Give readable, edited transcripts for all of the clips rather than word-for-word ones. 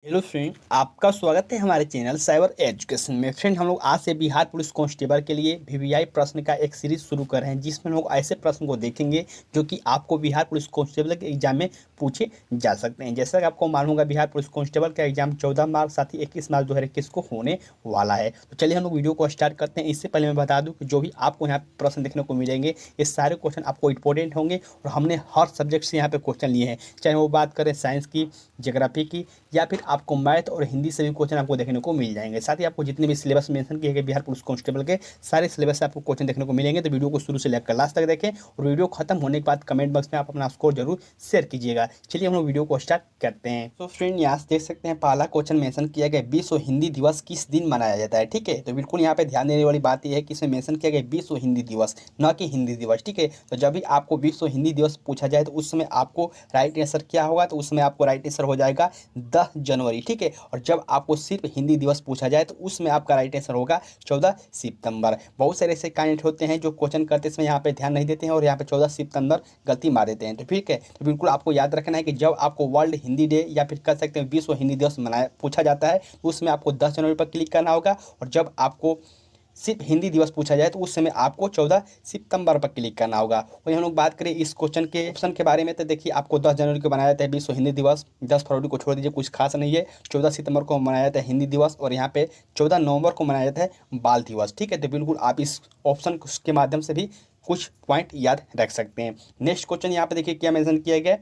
Hello friend, आपका स्वागत है हमारे चैनल साइबर एजुकेशन में। फ्रेंड, हम लोग आज से बिहार पुलिस कांस्टेबल के लिए वीवीआई प्रश्न का एक सीरीज शुरू कर रहे हैं, जिसमें हम लोग ऐसे प्रश्न को देखेंगे जो कि आपको बिहार पुलिस कांस्टेबल के एग्जाम में पूछे जा सकते हैं। जैसा कि आपको मालूम होगा, बिहार पुलिस कांस्टेबल का एग्जाम 14 मार्च साथ ही 21 मार्च 2021 को होने वाला है। तो चलिए हम लोग वीडियो को स्टार्ट करते हैं। इससे पहले मैं बता दूँ कि जो भी आपको यहाँ प्रश्न देखने को मिलेंगे, ये सारे क्वेश्चन आपको इंपॉर्टेंट होंगे और हमने हर सब्जेक्ट से यहाँ पे क्वेश्चन लिए हैं, चाहे वो बात करें साइंस की, ज्योग्राफी की, या फिर आपको मैथ और हिंदी से भी क्वेश्चन आपको देखने को मिल जाएंगे। साथ ही आपको जितने भी सिलेबस मेंशन किए गए बिहार पुलिस कांस्टेबल के, सारे सिलेबस से आपको क्वेश्चन देखने को मिलेंगे। तो वीडियो को शुरू से लेकर लास्ट तक देखें और वीडियो खत्म होने के बाद कमेंट बॉक्स में आप अपना स्कोर जरूर शेयर कीजिएगा। चलिए हम लोग वीडियो को स्टार्ट करते हैं। तो फ्रेंड, यहाँ से देख सकते हैं पहला क्वेश्चन मेंशन किया गया, विश्व हिंदी दिवस किस दिन मनाया जाता है। ठीक है, तो बिल्कुल यहाँ पे ध्यान देने वाली बात यह है कि इसमें मेंशन किया गया विश्व हिंदी दिवस, न कि हिंदी दिवस। ठीक है, तो जब भी आपको विश्व हिंदी दिवस पूछा जाए तो उस समय आपको राइट आंसर क्या होगा, तो उसमें आपको राइट आंसर हो जाएगा 10 जनवरी। ठीक है, और जब आपको सिर्फ हिंदी दिवस पूछा जाए तो उसमें आपका राइट आंसर होगा 14 सितंबर। बहुत सारे ऐसे कैंडिडेट होते हैं जो क्वेश्चन करते समय यहाँ पे ध्यान नहीं देते हैं और यहाँ पे 14 सितंबर गलती मार देते हैं। तो ठीक है, तो बिल्कुल आपको याद रखना है कि जब आपको वर्ल्ड हिंदी डे या फिर कह सकते हैं विश्व हिंदी दिवस मनाया पूछा जाता है तो उसमें आपको 10 जनवरी पर क्लिक करना होगा, और जब आपको सिर्फ हिंदी दिवस पूछा जाए तो उस समय आपको 14 सितंबर पर क्लिक करना होगा। वही हम लोग बात करें इस क्वेश्चन के ऑप्शन के बारे में, तो देखिए आपको 10 जनवरी को मनाया जाता है विश्व हिंदी दिवस, 10 फरवरी को छोड़ दीजिए, कुछ खास नहीं है। 14 सितंबर को मनाया जाता है हिंदी दिवस, और यहाँ पे 14 नवंबर को मनाया जाता है बाल दिवस। ठीक है, तो बिल्कुल आप इस ऑप्शन के माध्यम से भी कुछ पॉइंट याद रख सकते हैं। नेक्स्ट क्वेश्चन यहाँ पे देखिए क्या मेंशन किया गया,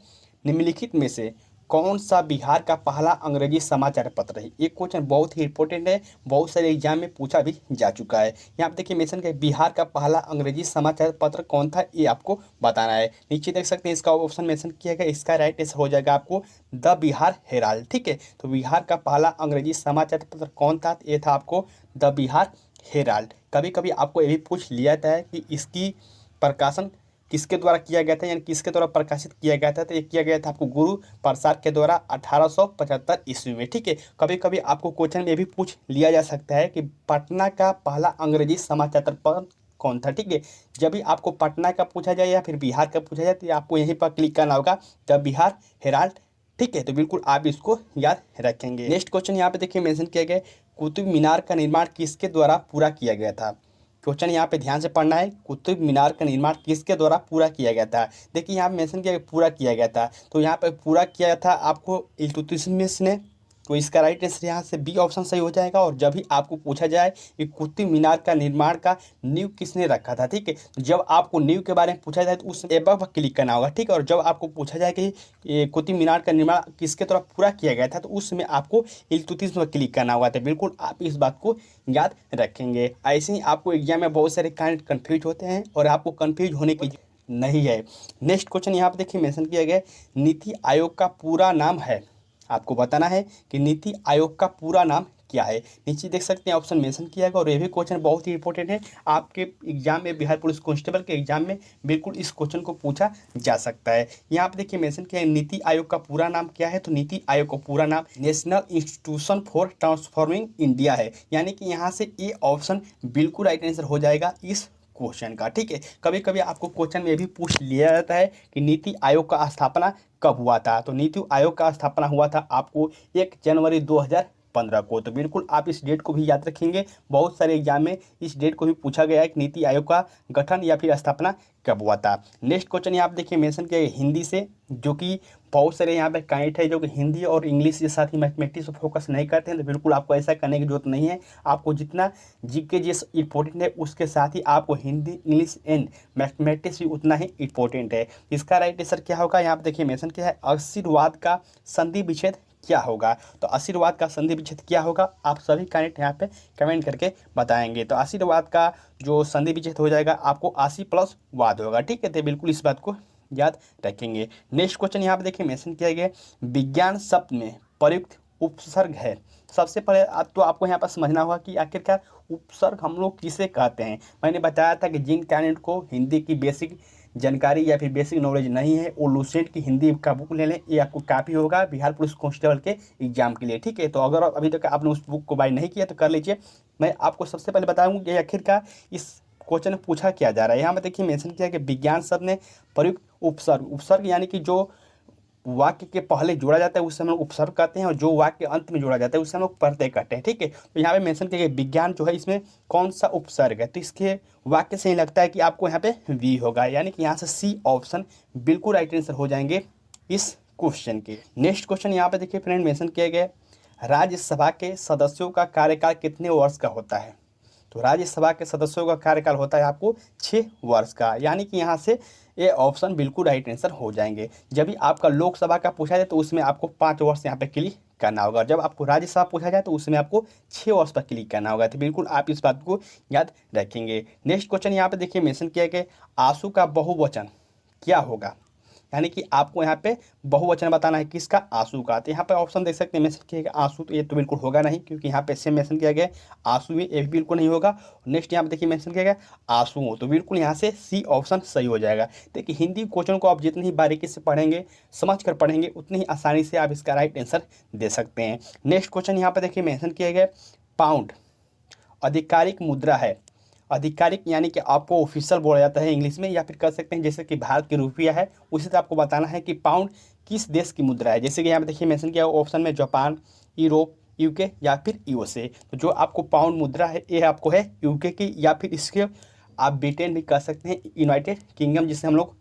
निम्नलिखित में से कौन सा बिहार का पहला अंग्रेजी समाचार पत्र है। ये क्वेश्चन बहुत ही इंपॉर्टेंट है, बहुत सारे एग्जाम में पूछा भी जा चुका है। यहाँ पे देखिए मेंशन किया बिहार का पहला अंग्रेजी समाचार पत्र कौन था, ये आपको बताना है। नीचे देख सकते हैं इसका ऑप्शन मेंशन किया गया, इसका राइट आंसर हो जाएगा आपको द बिहार हेराल्ड। ठीक है, तो बिहार का पहला अंग्रेजी समाचार पत्र कौन था, ये था आपको द बिहार हेराल्ड। कभी कभी आपको ये भी पूछ लिया जाता है कि इसकी प्रकाशन किसके द्वारा किया गया था, यानी किसके द्वारा प्रकाशित किया गया था, तो ये किया गया था आपको गुरु प्रसाद के द्वारा 1875 ईस्वी में। ठीक है, कभी कभी आपको क्वेश्चन में भी पूछ लिया जा सकता है कि पटना का पहला अंग्रेजी समाचार पत्र कौन था। ठीक है, जब भी आपको पटना का पूछा जाए या फिर बिहार का पूछा जाए तो आपको यहीं पर क्लिक करना होगा द बिहार हेराल्ड। ठीक है, तो बिल्कुल आप इसको याद रखेंगे। नेक्स्ट क्वेश्चन यहाँ पे देखिए मेंशन किया गया, कुतुब मीनार का निर्माण किसके द्वारा पूरा किया गया था। क्वेश्चन यहाँ पे ध्यान से पढ़ना है, कुतुब मीनार का निर्माण किसके द्वारा पूरा किया गया था। देखिए यहाँ पे मेंशन किया पूरा किया गया था, तो यहाँ पे पूरा किया था आपको इल्तुतमिश ने, तो इसका राइट आंसर यहाँ से बी ऑप्शन सही हो जाएगा। और जब भी आपको पूछा जाए कि कुतुब मीनार का निर्माण का नींव किसने रखा था, ठीक है, तो जब आपको नींव के बारे में पूछा जाए तो उस एबव क्लिक करना होगा। ठीक है, और जब आपको पूछा जाए कि ये कुतुब मीनार का निर्माण किसके द्वारा पूरा किया गया था तो उस समय आपको इल्तुतमिश पर क्लिक करना होगा। तो बिल्कुल आप इस बात को याद रखेंगे। ऐसे ही आपको एग्जाम में बहुत सारे कांड कन्फ्यूज होते हैं और आपको कन्फ्यूज होने की नहीं है। नेक्स्ट क्वेश्चन यहाँ पे देखिए मेंशन किया गया, नीति आयोग का पूरा नाम है, आपको बताना है कि नीति आयोग का पूरा नाम क्या है। नीचे देख सकते हैं ऑप्शन मेंशन किया गया, और ये भी क्वेश्चन बहुत ही इंपॉर्टेंट है, आपके एग्जाम में बिहार पुलिस कांस्टेबल के एग्जाम में बिल्कुल इस क्वेश्चन को पूछा जा सकता है। यहाँ पे देखिए मेंशन किया है नीति आयोग का पूरा नाम क्या है, तो नीति आयोग का पूरा नाम national institution for transforming India है। यानी कि यहाँ से ये ऑप्शन बिल्कुल राइट आंसर हो जाएगा इस क्वेश्चन का। ठीक है, कभी कभी आपको क्वेश्चन में भी पूछ लिया जाता है कि नीति आयोग का स्थापना कब हुआ था, तो नीति आयोग का स्थापना हुआ था आपको 1 जनवरी 2015 को। तो बिल्कुल आप इस डेट को भी याद रखेंगे, बहुत सारे एग्जाम में इस डेट को भी पूछा गया है कि नीति आयोग का गठन या फिर स्थापना कब हुआ था। नेक्स्ट क्वेश्चन यहाँ आप देखिए मेंशन किया है हिंदी से, जो कि बहुत सारे यहाँ पे कैंडिडेट है जो कि हिंदी और इंग्लिश के साथ ही मैथमेटिक्स पर फोकस नहीं करते हैं, तो बिल्कुल आपको ऐसा करने की जरूरत नहीं है। आपको जितना जीके जिस इंपॉर्टेंट है उसके साथ ही आपको हिंदी, इंग्लिश एंड मैथमेटिक्स भी उतना ही इंपॉर्टेंट है। इसका राइट आंसर क्या होगा, यहाँ पे देखिए मेंशन किया है आशीर्वाद का संधि विच्छेद क्या होगा। तो आशीर्वाद का संधि विच्छेद क्या होगा, आप सभी कैंडिडेट यहाँ पे कमेंट करके बताएंगे। तो आशीर्वाद का जो संधि विच्छेद हो जाएगा आपको आशी प्लस वाद होगा। ठीक है, तो बिल्कुल इस बात को याद रखेंगे। नेक्स्ट क्वेश्चन यहाँ पे देखिए मेंशन किया गया, विज्ञान शब्द में प्रयुक्त उपसर्ग है। सबसे पहले तो आपको यहाँ पर समझना होगा कि आखिरकार उपसर्ग हम लोग किसे कहते हैं। मैंने बताया था कि जिन कैंडिडेट को हिंदी की बेसिक जानकारी या फिर बेसिक नॉलेज नहीं है वो लूसेंट की हिंदी का बुक ले लें, ये आपको काफ़ी होगा बिहार पुलिस कांस्टेबल के एग्जाम के लिए। ठीक है, तो अगर अभी तक आपने उस बुक को बाय नहीं किया तो कर लीजिए। मैं आपको सबसे पहले बताऊँगा कि आखिरकार इस क्वेश्चन में पूछा क्या जा रहा है। यहाँ पर देखिए मेंशन किया कि विज्ञान शब्द ने प्रयुक्त उपसर्ग, उपसर्ग यानी कि जो वाक्य के पहले जोड़ा जाता है उसे हम लोग उपसर्ग कहते हैं, और जो वाक्य अंत में जोड़ा जाता है उसे हम लोग प्रत्यय कहते हैं। ठीक है, तो यहाँ पे मेंशन किया गया विज्ञान जो है इसमें कौन सा उपसर्ग है, तो इसके वाक्य से ही लगता है कि आपको यहाँ पे वी होगा, यानी कि यहाँ से सी ऑप्शन बिल्कुल राइट आंसर हो जाएंगे इस क्वेश्चन के। नेक्स्ट क्वेश्चन यहाँ पे देखिए फ्रेंड, मेंशन किया गया राज्यसभा के सदस्यों का कार्यकाल कितने वर्ष का होता है। तो राज्यसभा के सदस्यों का कार्यकाल होता है आपको 6 वर्ष का, यानी कि यहाँ से ये ऑप्शन बिल्कुल राइट आंसर हो जाएंगे। जब भी आपका लोकसभा का पूछा जाए तो उसमें आपको 5 वर्ष यहाँ पे क्लिक करना होगा, जब आपको राज्यसभा पूछा जाए तो उसमें आपको 6 वर्ष पर क्लिक करना होगा। तो बिल्कुल आप इस बात को याद रखेंगे। नेक्स्ट क्वेश्चन यहाँ पे देखिए मेंशन किया गया आंसू का बहुवचन क्या होगा, यानी कि आपको यहाँ पे बहुवचन बताना है किसका, आंसू का। तो यहाँ पे ऑप्शन देख सकते हैं मेंशन किया गया आंसू, तो ये तो बिल्कुल होगा नहीं, क्योंकि यहाँ पे सेम मेंशन किया गया आंसू में, ये भी बिल्कुल नहीं होगा। नेक्स्ट यहाँ पे देखिए मेंशन किया गया आंसू, तो बिल्कुल यहाँ से सी ऑप्शन सही हो जाएगा। देखिए हिंदी क्वेश्चन को आप जितनी ही बारीकी से पढ़ेंगे, समझ कर पढ़ेंगे, उतनी ही आसानी से आप इसका राइट आंसर दे सकते हैं। नेक्स्ट क्वेश्चन यहाँ पे देखिए मेंशन किया गया पाउंड आधिकारिक मुद्रा है। आधिकारिक यानी कि आपको ऑफिशियल बोला जाता है इंग्लिश में, या फिर कह सकते हैं जैसे कि भारत की रुपया है, उसी से आपको बताना है कि पाउंड किस देश की मुद्रा है। जैसे कि यहाँ पे देखिए मेंशन किया ऑप्शन में जापान, यूरोप, यूके या फिर यूएसए। तो जो आपको पाउंड मुद्रा है ये आपको है यूके की, या फिर इसके आप ब्रिटेन भी कह सकते हैं, यूनाइटेड किंगडम जिसे हम लोग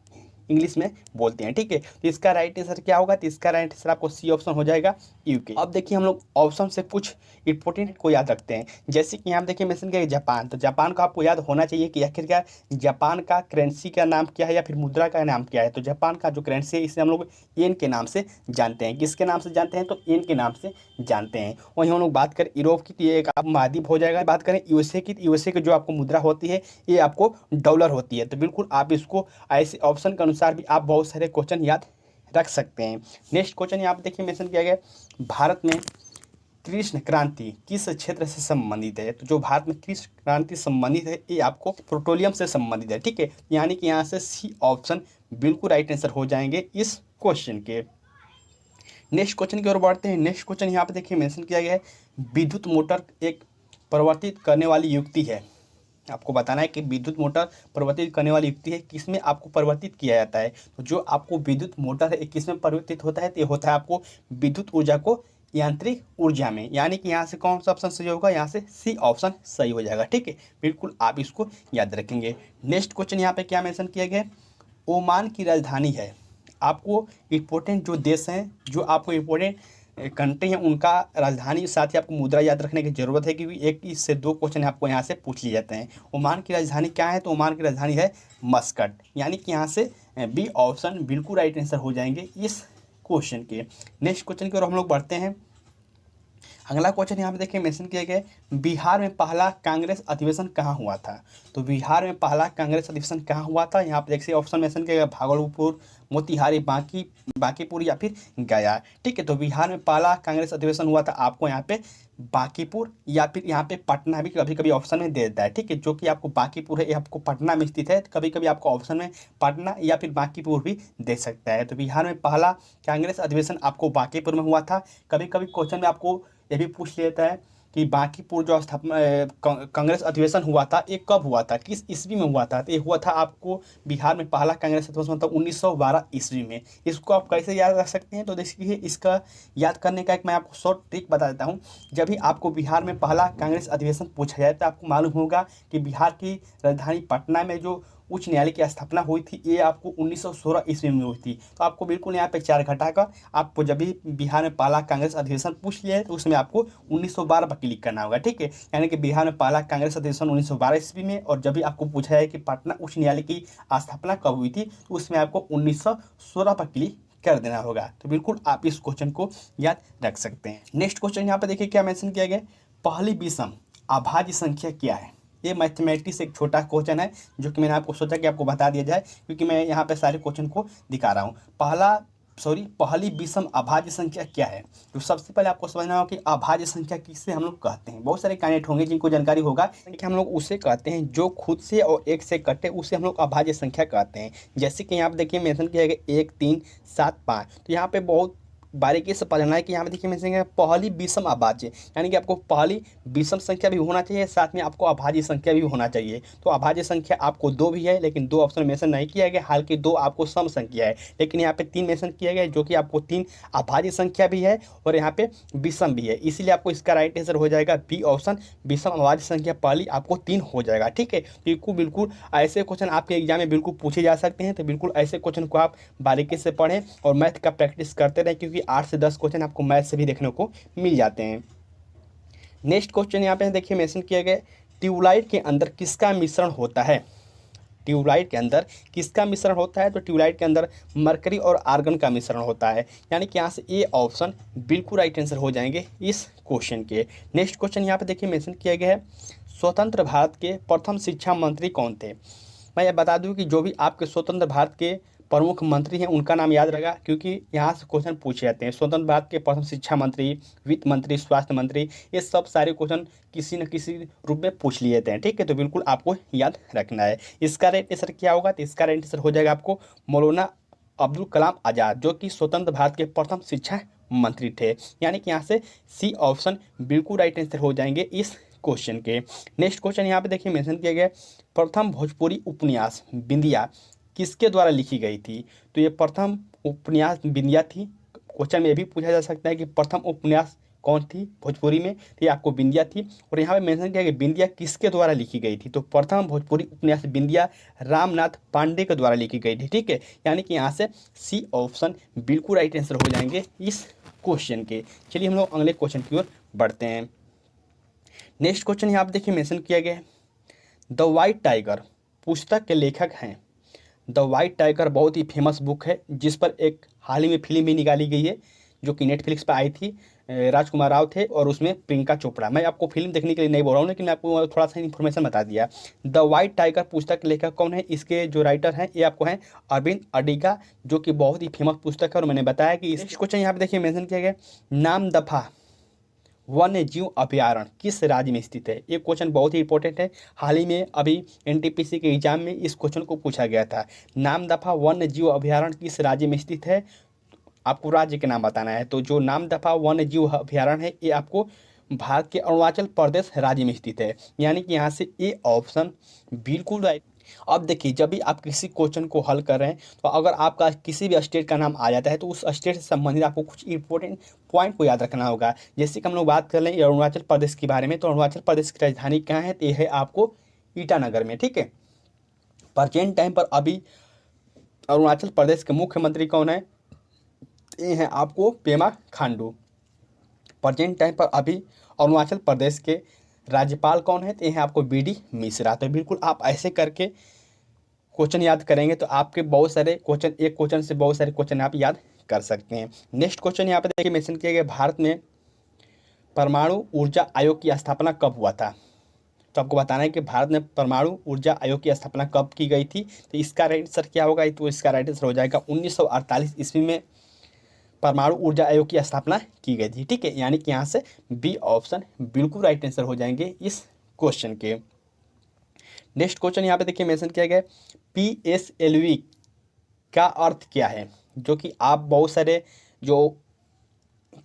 इंग्लिश में बोलते हैं। ठीक है, तो इसका राइट आंसर क्या होगा, तो इसका राइट आंसर आपको सी ऑप्शन हो जाएगा यूके। अब देखिए हम लोग ऑप्शन से कुछ इंपॉर्टेंट को याद रखते हैं, जैसे कि यहाँ देखिए मेंशन किया जापान, तो जापान को आपको याद होना चाहिए कि आखिरकार जापान का करेंसी का नाम क्या है या फिर मुद्रा का नाम क्या है। तो जापान का जो करेंसी है इसे हम लोग येन के नाम से जानते हैं। किसके नाम से जानते हैं, तो येन के नाम से जानते हैं। वहीं हम लोग बात करें यूरोप की, तो ये एक आप महाद्वीप हो जाएगा। बात करें यूएसए की, तो यूएसए की जो आपको मुद्रा होती है ये आपको डॉलर होती है। तो बिल्कुल आप इसको ऐसे ऑप्शन के अनुसार भी आप बहुत सारे क्वेश्चन याद रख सकते हैं। नेक्स्ट क्वेश्चन यहाँ पे देखिए मेंशन किया गया भारत में कृष्ण क्रांति किस क्षेत्र से संबंधित है। तो जो भारत में कृष्ण क्रांति संबंधित है ये आपको पेट्रोलियम से संबंधित है। ठीक है, यानी कि यहाँ से सी ऑप्शन बिल्कुल राइट आंसर हो जाएंगे इस क्वेश्चन के। नेक्स्ट क्वेश्चन की ओर बढ़ते हैं। नेक्स्ट क्वेश्चन यहाँ पे देखिए मेंशन किया गया है विद्युत मोटर एक परिवर्तित करने वाली युक्ति है। आपको बताना है कि विद्युत मोटर परिवर्तित करने वाली युक्ति है, किसमें आपको परिवर्तित किया जाता है। तो जो आपको विद्युत मोटर है किसमें परिवर्तित होता है, तो ये होता है आपको विद्युत ऊर्जा को यांत्रिक ऊर्जा में, यानी कि यहाँ से कौन सा ऑप्शन सही होगा, यहाँ से सी ऑप्शन सही हो जाएगा। ठीक है, बिल्कुल आप इसको याद रखेंगे। नेक्स्ट क्वेश्चन यहाँ पे क्या मेंशन किया गया, ओमान की राजधानी है। आपको इम्पोर्टेंट जो देश हैं, जो आपको इम्पोर्टेंट कंट्री हैं, उनका राजधानी साथ ही आपको मुद्रा याद रखने की जरूरत है, क्योंकि एक से 2 क्वेश्चन आपको यहाँ से पूछ लिए जाते हैं। ओमान की राजधानी क्या है, तो ओमान की राजधानी है मस्कट, यानी कि यहाँ से बी ऑप्शन बिल्कुल राइट आंसर हो जाएंगे इस क्वेश्चन के। नेक्स्ट क्वेश्चन की ओर हम लोग बढ़ते हैं। अगला क्वेश्चन यहाँ पे देखिए मेंशन किया गया बिहार में पहला कांग्रेस अधिवेशन कहाँ हुआ था। तो बिहार में पहला कांग्रेस अधिवेशन कहाँ हुआ था, यहाँ पे देखिए ऑप्शन मेंशन किया गया भागलपुर, मोतिहारी, बांकीपुर या फिर गया। ठीक है, तो बिहार में पहला कांग्रेस अधिवेशन हुआ था आपको यहाँ पे बांकीपुर या फिर यहाँ पे पटना भी कभी कभी ऑप्शन में दे देता है। ठीक है, जो कि आपको बांकीपुर है ये आपको पटना में स्थित है, कभी कभी आपको ऑप्शन में पटना या फिर बांकीपुर भी दे सकता है। तो बिहार में पहला कांग्रेस अधिवेशन आपको बांकीपुर में हुआ था। कभी कभी क्वेश्चन में आपको ये भी पूछ लेता है कि बांकीपुर जो स्थापना कांग्रेस अधिवेशन हुआ था ये कब हुआ था, किस ईस्वी में हुआ था। तो ये हुआ था आपको बिहार में पहला कांग्रेस अधिवेशन हुआ था 1912 ईस्वी में। इसको आप कैसे याद रख सकते हैं, तो देखिए इसका याद करने का एक मैं आपको शॉर्ट ट्रिक बता देता हूँ। जब भी आपको बिहार में पहला कांग्रेस अधिवेशन पूछा जाए तो आपको मालूम होगा कि बिहार की राजधानी पटना में जो उच्च न्यायालय की स्थापना हुई थी ये आपको 1916 ईस्वी में हुई थी। तो आपको बिल्कुल यहाँ पे 4 घटाकर आपको जब भी बिहार में पहला कांग्रेस अधिवेशन पूछ लिया है तो उसमें आपको 1912 पर क्लिक करना होगा। ठीक है, यानी कि बिहार में पहला कांग्रेस अधिवेशन 1912 ईस्वी में, और जब भी आपको पूछा जाए कि पटना उच्च न्यायालय की स्थापना कब हुई थी तो उसमें आपको 1916 पर क्लिक कर देना होगा। तो बिल्कुल आप इस क्वेश्चन को याद रख सकते हैं। नेक्स्ट क्वेश्चन यहाँ पे देखिए क्या मेंशन किया गया, पहली विषम अभाज्य संख्या क्या है। ये मैथमेटिक्स एक छोटा क्वेश्चन है जो कि मैंने आपको सोचा कि आपको बता दिया जाए, क्योंकि मैं यहाँ पे सारे क्वेश्चन को दिखा रहा हूँ। पहली विषम अभाज्य संख्या क्या है। तो सबसे पहले आपको समझना होगा कि अभाज्य संख्या किससे हम लोग कहते हैं। बहुत सारे कैंडिडेट होंगे जिनको जानकारी होगा कि हम लोग उसे कहते हैं जो खुद से और 1 से कटे, उसे हम लोग अभाज्य संख्या कहते हैं। जैसे कि यहाँ पे देखिए मेंशन किया गया 1, 3, 7, 5। तो यहाँ पे बहुत बारीकी से पढ़ना है कि यहाँ पे देखिए मेंशन किया है पहली विषम अभाज्य, यानी कि आपको पहली विषम संख्या भी होना चाहिए, साथ में आपको अभाज्य संख्या भी होना चाहिए। तो अभाज्य संख्या आपको 2 भी है, लेकिन 2 ऑप्शन मेंशन नहीं किया गया, हालांकि 2 आपको सम संख्या है, लेकिन यहाँ पे 3 मेंशन किया गया है, जो कि आपको 3 अभाज्य संख्या भी है और यहाँ पे विषम भी है, इसीलिए आपको इसका राइट आंसर हो जाएगा बी ऑप्शन, विषम अभाज्य संख्या पहली आपको 3 हो जाएगा। ठीक है, बिल्कुल बिल्कुल ऐसे क्वेश्चन आपके एग्जाम में बिल्कुल पूछे जा सकते हैं, तो बिल्कुल ऐसे क्वेश्चन को आप बारीकी से पढ़ें और मैथ का प्रैक्टिस करते रहें, क्योंकि 8 से 10 क्वेश्चन आपको मैथ से भी देखने को मिल जाते हैं। नेक्स्ट क्वेश्चन यहाँ पे देखिए मेंशन किया गया, ट्यूबलाइट के अंदर किसका मिश्रण होता है? ट्यूबलाइट के अंदर किसका मिश्रण होता है? तो ट्यूबलाइट के अंदर मरकरी और आर्गन का मिश्रण होता है, यानी कि यहाँ से ए ऑप्शन बिल्कुल राइट आंसर हो जाएंगे इस क्वेश्चन के। नेक्स्ट क्वेश्चन यहाँ पे देखिए मेंशन किया गया है, स्वतंत्र भारत के प्रथम शिक्षा मंत्री कौन थे? मैं ये बता दूं कि जो भी आपके स्वतंत्र भारत के प्रमुख मंत्री हैं उनका नाम याद रखा, क्योंकि यहाँ से क्वेश्चन पूछे जाते हैं। स्वतंत्र भारत के प्रथम शिक्षा मंत्री, वित्त मंत्री, स्वास्थ्य मंत्री, ये सब सारे क्वेश्चन किसी न किसी रूप में पूछ लिए जाते हैं। ठीक है, तो बिल्कुल आपको याद रखना है। इसका राइट आंसर क्या होगा? तो इसका राइट आंसर हो जाएगा आपको मौलाना अब्दुल कलाम आज़ाद, जो कि स्वतंत्र भारत के प्रथम शिक्षा मंत्री थे, यानी कि यहाँ से सी ऑप्शन बिल्कुल राइट आंसर हो जाएंगे इस क्वेश्चन के। नेक्स्ट क्वेश्चन यहाँ पे देखिए मेंशन किया गया, प्रथम भोजपुरी उपन्यास बिंदिया किसके द्वारा लिखी गई थी? तो ये प्रथम उपन्यास बिंदिया थी। क्वेश्चन में ये भी पूछा जा सकता है कि प्रथम उपन्यास कौन थी भोजपुरी में? तो ये आपको बिंदिया थी। और यहाँ पे मेंशन किया कि बिंदिया किसके द्वारा लिखी गई थी? तो प्रथम भोजपुरी उपन्यास बिंदिया रामनाथ पांडे के द्वारा लिखी गई थी। ठीक है, यानी कि यहाँ से सी ऑप्शन बिल्कुल राइट आंसर हो जाएंगे इस क्वेश्चन के। चलिए हम लोग अगले क्वेश्चन की ओर बढ़ते हैं। नेक्स्ट क्वेश्चन यहाँ पे देखिए मेंशन किया गया है, द वाइट टाइगर पुस्तक के लेखक हैं। द वाइट टाइगर बहुत ही फेमस बुक है, जिस पर एक हाल ही में फिल्म भी निकाली गई है, जो कि नेटफ्लिक्स पर आई थी। राजकुमार राव थे और उसमें प्रियंका चोपड़ा। मैं आपको फिल्म देखने के लिए नहीं बोल रहा हूँ, लेकिन मैं आपको थोड़ा सा इन्फॉर्मेशन बता दिया। द वाइट टाइगर पुस्तक के लेखक कौन है? इसके जो राइटर हैं ये आपको हैं अरविंद अडिगा, जो कि बहुत ही फेमस पुस्तक है। और मैंने बताया कि इस क्वेश्चन यहाँ पे देखिए मेंशन किया गया, नाम दफा वन्य जीव अभयारण्य किस राज्य में स्थित है? ये क्वेश्चन बहुत ही इंपॉर्टेंट है। हाल ही में अभी एनटीपीसी के एग्जाम में इस क्वेश्चन को पूछा गया था। नाम दफा वन्य जीव अभयारण्य किस राज्य में स्थित है? आपको राज्य के नाम बताना है। तो जो नाम दफा वन्य जीव अभयारण्य है ये आपको भारत के अरुणाचल प्रदेश राज्य में स्थित है, यानी कि यहाँ से ए ऑप्शन बिल्कुल राइट। अब देखिए, जब भी आप किसी क्वेश्चन को हल कर रहे हैं तो अगर आपका किसी भी स्टेट का नाम आ जाता है तो उस स्टेट से संबंधित आपको कुछ इंपॉर्टेंट पॉइंट को याद रखना होगा। जैसे कि हम लोग बात कर लें अरुणाचल प्रदेश के बारे में, तो अरुणाचल प्रदेश की राजधानी कहाँ है? तो ये है आपको ईटानगर में। ठीक है, प्रेजेंट टाइम पर अभी अरुणाचल प्रदेश के मुख्यमंत्री कौन है? ये हैं आपको पेमा खांडू। प्रेजेंट टाइम पर अभी अरुणाचल प्रदेश के राज्यपाल कौन है? तो ये हैं आपको बीडी मिश्रा। तो बिल्कुल आप ऐसे करके क्वेश्चन याद करेंगे तो आपके बहुत सारे क्वेश्चन, एक क्वेश्चन से बहुत सारे क्वेश्चन आप याद कर सकते हैं। नेक्स्ट क्वेश्चन यहाँ पे देखिए मेंशन किया गया, भारत में परमाणु ऊर्जा आयोग की स्थापना कब हुआ था? तो आपको बताना है कि भारत में परमाणु ऊर्जा आयोग की स्थापना कब की गई थी। तो इसका राइट आंसर क्या होगा? तो इसका राइट आंसर हो जाएगा 1948 ईस्वी में परमाणु ऊर्जा आयोग की स्थापना की गई थी। ठीक है, यानी कि यहाँ से बी ऑप्शन बिल्कुल राइट आंसर हो जाएंगे इस क्वेश्चन के। नेक्स्ट क्वेश्चन यहाँ पे देखिए मेंशन किया गया, PSLV का अर्थ क्या है? जो कि आप बहुत सारे जो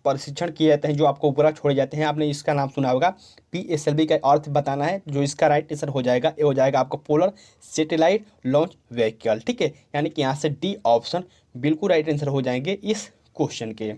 प्रशिक्षण किए जाते हैं जो आपको पूरा छोड़े जाते हैं, आपने इसका नाम सुना होगा। PSLV का अर्थ बताना है, जो इसका राइट आंसर हो जाएगा ये हो जाएगा आपको पोलर सैटेलाइट लॉन्च व्हीकल। ठीक है, यानी कि यहाँ से डी ऑप्शन बिल्कुल राइट आंसर हो जाएंगे इस क्वेश्चन के।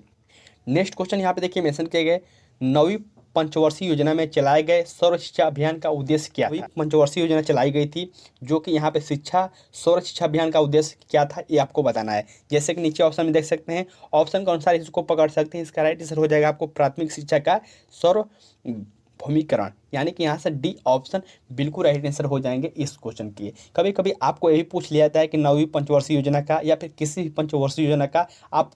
नेक्स्ट क्वेश्चन यहाँ पे देखिए मेंशन किए गए, 9वीं पंचवर्षीय योजना में चलाए गए सर्व शिक्षा अभियान का उद्देश्य क्या था? पंचवर्षीय योजना चलाई गई थी, जो कि यहाँ पे सर्व शिक्षा अभियान का उद्देश्य क्या था ये आपको बताना है। जैसे कि नीचे ऑप्शन में देख सकते हैं, ऑप्शन के अनुसार इसको पकड़ सकते हैं। इसका राइट आंसर हो जाएगा आपको प्राथमिक शिक्षा का सर्व भूमिकरण, यानी कि यहाँ से डी ऑप्शन बिल्कुल राइट आंसर हो जाएंगे इस क्वेश्चन की। कभी कभी आपको यही पूछ लिया जाता है कि 9वीं पंचवर्षीय योजना का या फिर किसी भी पंचवर्षीय योजना का आप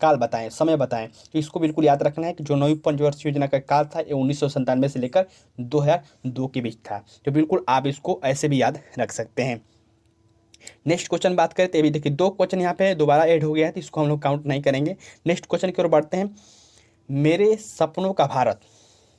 काल बताएं, समय बताएं। तो इसको बिल्कुल याद रखना है कि जो 9वीं पंचवर्षीय योजना का काल था ये 1997 से लेकर 2002 के बीच था। तो बिल्कुल आप इसको ऐसे भी याद रख सकते हैं। नेक्स्ट क्वेश्चन बात करें तो अभी देखिए 2 क्वेश्चन यहाँ पे दोबारा ऐड हो गया है, तो इसको हम लोग काउंट नहीं करेंगे। नेक्स्ट क्वेश्चन की ओर बढ़ते हैं। मेरे सपनों का भारत,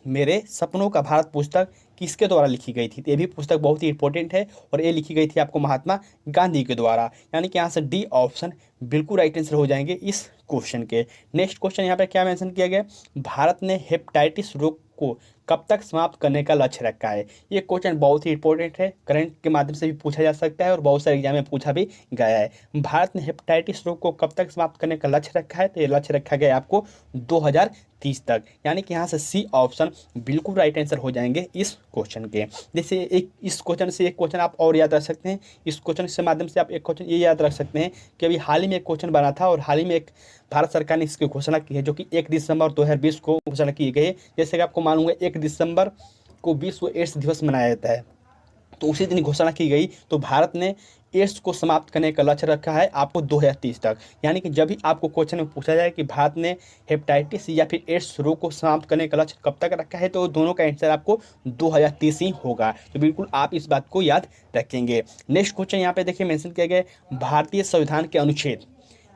मेरे सपनों का भारत पुस्तक किसके द्वारा लिखी गई थी? तो ये भी पुस्तक बहुत ही इंपॉर्टेंट है और ये लिखी गई थी आपको महात्मा गांधी के द्वारा, यानी कि यहाँ से डी ऑप्शन बिल्कुल राइट आंसर हो जाएंगे इस क्वेश्चन के। नेक्स्ट क्वेश्चन यहाँ पे क्या मेंशन किया गया, भारत ने हेपेटाइटिस रोग को कब तक समाप्त करने का लक्ष्य रखा है। ये क्वेश्चन बहुत ही इंपॉर्टेंट है, करंट के माध्यम से भी पूछा जा सकता है और बहुत सारे एग्जाम में पूछा भी गया है। भारत ने हेपेटाइटिस रोग को कब तक समाप्त करने का लक्ष्य रखा है, तो ये लक्ष्य रखा गया है आपको 2030 तक, यानी कि यहाँ से सी ऑप्शन बिल्कुल राइट आंसर हो जाएंगे इस क्वेश्चन के। जैसे एक इस क्वेश्चन से एक क्वेश्चन आप और याद रख सकते हैं, इस क्वेश्चन के माध्यम से आप एक क्वेश्चन ये याद रख सकते हैं कि अभी हाल ही में एक क्वेश्चन बना था और हाल ही में एक भारत सरकार ने इसकी घोषणा की है, जो कि 1 दिसंबर 2020 को घोषणा की गई है। जैसे कि आपको मालूम है 1 दिसंबर को विश्व एड्स दिवस मनाया जाता है, तो उसी दिन घोषणा की गई। तो भारत ने एड्स को समाप्त करने का लक्ष्य रखा है आपको 2030 तक, यानी कि जब भी आपको क्वेश्चन में पूछा जाए कि भारत ने हेपेटाइटिस या फिर एड्स रोग को समाप्त करने का लक्ष्य कब तक रखा है, तो दोनों का आंसर आपको 2030 ही होगा। तो बिल्कुल आप इस बात को याद रखेंगे। नेक्स्ट क्वेश्चन यहाँ पे देखिए मेंशन किया गया है, भारतीय संविधान के अनुच्छेद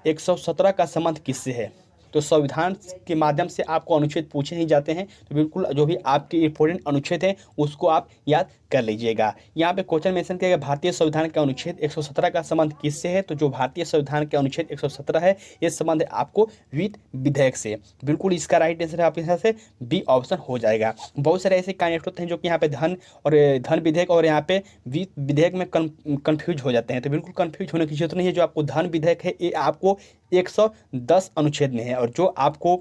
117 का संबंध किससे है। तो संविधान के माध्यम से आपको अनुच्छेद पूछे ही जाते हैं, तो बिल्कुल जो भी आपके इंपॉर्टेंट अनुच्छेद हैं उसको आप याद कर लीजिएगा। यहाँ पे क्वेश्चन मेंशन किया गया, भारतीय संविधान के अनुच्छेद 117 का संबंध किससे है। तो जो भारतीय संविधान के अनुच्छेद 117 है, ये संबंध है आपको वित्त विधेयक से। बिल्कुल इसका राइट आंसर है आपके यहाँ से बी ऑप्शन हो जाएगा। बहुत सारे ऐसे कांसेप्ट होते हैं जो कि यहाँ पे धन विधेयक और यहाँ पे वित्त विधेयक में कन्फ्यूज हो जाते हैं, तो बिल्कुल कन्फ्यूज होने की जरूरत नहीं है। जो आपको धन विधेयक है ये आपको 110 अनुच्छेद में है और जो आपको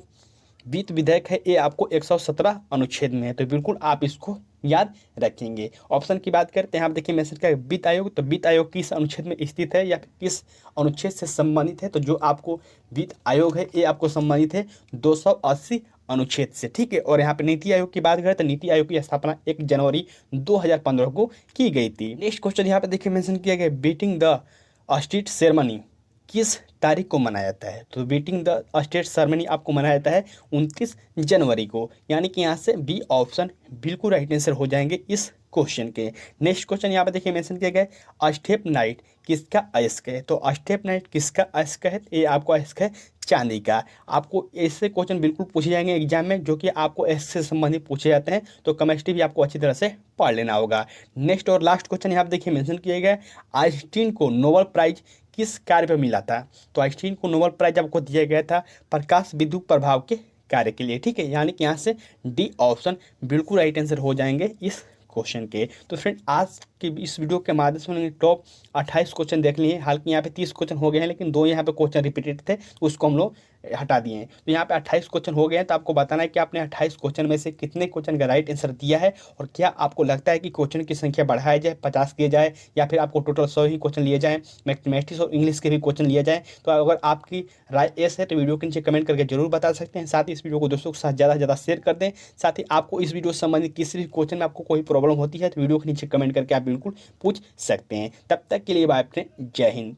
वित्त विधेयक है ये आपको 117 अनुच्छेद में है, तो बिल्कुल आप इसको याद रखेंगे। ऑप्शन की बात करते हैं, आप देखिए मैसेज का वित्त आयोग, तो वित्त आयोग किस अनुच्छेद में स्थित है या फिर किस अनुच्छेद से संबंधित है। तो जो आपको वित्त आयोग है ये आपको संबंधित है 280 अनुच्छेद से, ठीक है। और यहाँ पे नीति आयोग की बात करें तो नीति आयोग की स्थापना 1 जनवरी 2015 को की गई थी। नेक्स्ट क्वेश्चन यहाँ पे देखिए मेंशन किया गया, बीटिंग द स्ट्रीट सेरेमनी किस तारीख को मनाया जाता है। तो बीटिंग द स्टेट सेरेमनी आपको मनाया जाता है 29 जनवरी को, यानी कि यहाँ से बी ऑप्शन बिल्कुल राइट आंसर हो जाएंगे इस क्वेश्चन के। नेक्स्ट क्वेश्चन यहाँ पे देखिए मेंशन किया गया है, स्टेप नाइट किसका अयस्क है। तो स्टेप नाइट किसका अयस्क है, ये आपको अयस्क है चांदी का। आपको ऐसे क्वेश्चन बिल्कुल पूछे जाएंगे एग्जाम में जो कि आपको इससे संबंधित पूछे जाते हैं, तो केमिस्ट्री भी आपको अच्छी तरह से पढ़ लेना होगा। नेक्स्ट और लास्ट क्वेश्चन यहाँ पे देखिए मेंशन किया गया है, आइंस्टीन को नोबेल प्राइज किस कार्य पर मिला था। तो आइंस्टीन को नोबेल प्राइज आपको दिया गया था प्रकाश विद्युत प्रभाव के कार्य के लिए, ठीक है। यानी कि यहाँ से डी ऑप्शन बिल्कुल राइट आंसर हो जाएंगे इस क्वेश्चन के। तो फ्रेंड आज के इस वीडियो के माध्यम से उन्होंने टॉप 28 क्वेश्चन देख लिए हैं। हालांकि यहाँ पे 30 क्वेश्चन हो गए हैं, लेकिन 2 यहाँ पे क्वेश्चन रिपीटेड थे, उसको हम लोग हटा दिए हैं। तो यहाँ पे 28 क्वेश्चन हो गए हैं, तो आपको बताना है कि आपने 28 क्वेश्चन में से कितने क्वेश्चन का राइट आंसर दिया है, और क्या आपको लगता है कि क्वेश्चन की संख्या बढ़ाया जाए, 50 किए जाए, या फिर आपको टोटल 100 ही क्वेश्चन लिए जाए, मैथमेटिक्स और इंग्लिश के भी क्वेश्चन लिए जाए। तो अगर आपकी राय एस है तो वीडियो के नीचे कमेंट करके जरूर बता सकते हैं। साथ ही इस वीडियो को दोस्तों के साथ ज़्यादा से ज़्यादा शेयर कर दें। साथ ही आपको इस वीडियो से संबंधित किसी भी क्वेश्चन में आपको कोई प्रॉब्लम होती है तो वीडियो के नीचे कमेंट करके आप बिल्कुल पूछ सकते हैं। तब तक के लिए बाय फ्रेंड, जय हिंद।